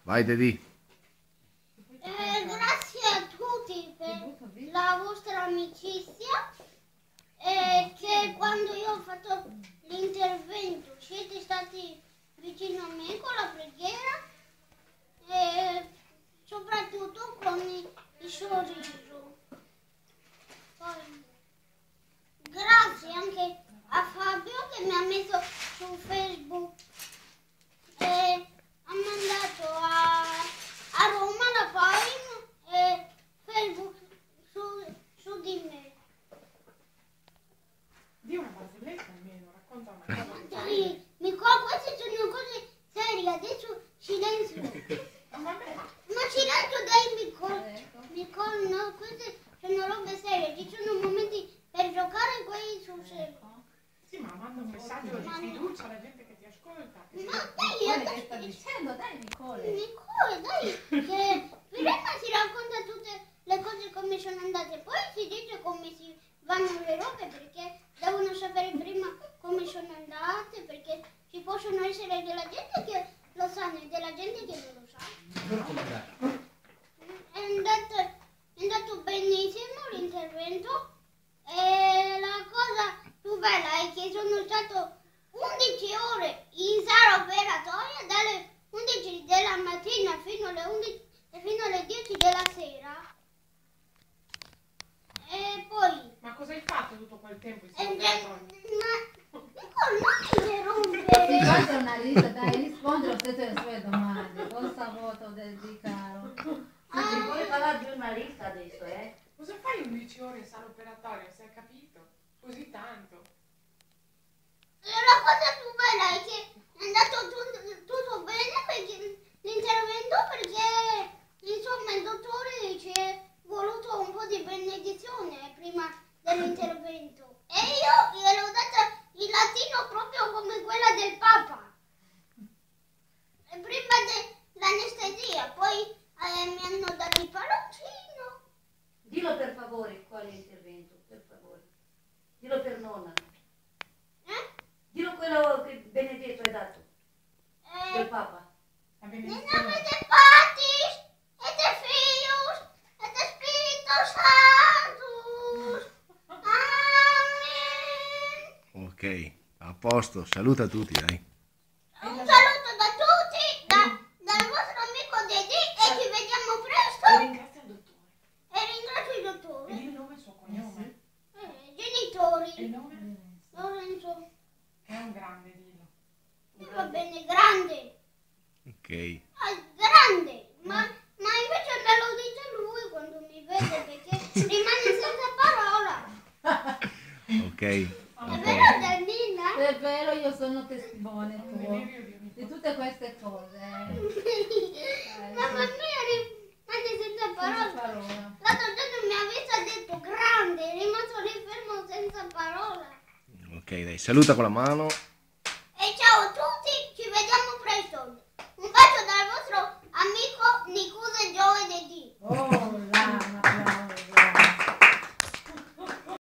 Vai Dedì. Grazie a tutti per la vostra amicizia e che quando io ho fatto l'intervento siete stati vicino a me con la preghiera e soprattutto con il sorriso. Poi, grazie anche a Fabio che mi ha messo su Facebook e ha mandato a Roma la pagina e Facebook su di me. Di una barzelletta almeno, racconta una cosa. Dai, Nicola, queste sono cose serie, adesso silenzio. Ma silenzio dai Nicola, no, queste sono robe serie, ci sono momenti per giocare e poi sul serio. Sì, ma manda un messaggio di fiducia alla gente che ti ascolta. Ma dai, Che sta dicendo? Dai Nicole. Nicole, dai, che prima si racconta tutte le cose come sono andate, poi si dice come si vanno le robe perché devono sapere prima come sono andate, perché ci possono essere della gente che lo sanno e della gente che non lo sa. È andato benissimo l'intervento e la cosa più bella è che sono stato 11 ore in sala operatoria dalle 11 della mattina fino alle 10 della sera. E poi... Ma cosa hai fatto tutto quel tempo in Ma operatorio? Nicole, non mi Sì, interrompere! poi giornalista, dai, rispondi a tutte le sue domande. Cosa voto di caro? Sì, vuole parlare giornalista adesso, eh? Cosa fai 11 ore in sala operatoria, se hai capito? Così tanto. La cosa più bella è che è andato tutto bene perché l'intervento perché insomma il dottore ci è voluto un po' di benedizione prima dell'intervento e io gliel'ho data in latino proprio come quella del Papa prima dell'anestesia, poi mi hanno dato il palloncino. Dillo per favore qual è l'intervento, per favore. Dillo per nonna. Dillo quello che Benedetto hai dato, del Papa. La Nel benedizione. nome del Patris et del Filius et del Spiritus Sanctus. Amen. Ok, a posto, saluta tutti, dai. Un saluto da tutti, dal vostro amico Dedì e ci vediamo E presto. ringrazia il dottore. E ringrazio il E dottore, il nome e il suo cognome. i E il genitori, nome? Lorenzo. È un grande, dillo. Va bene, grande. Ok. Grande, ma invece me lo dice lui quando mi vede perché rimane senza parola. Ok. È vero Dannina? È vero, io sono testimone Un tuo delirio di di tutte queste cose. Mamma mia rimane senza Senza parola. parola. L'altro giorno mi aveva detto grande, è rimasto lì fermo senza parola. Ok, dai, saluta con la mano.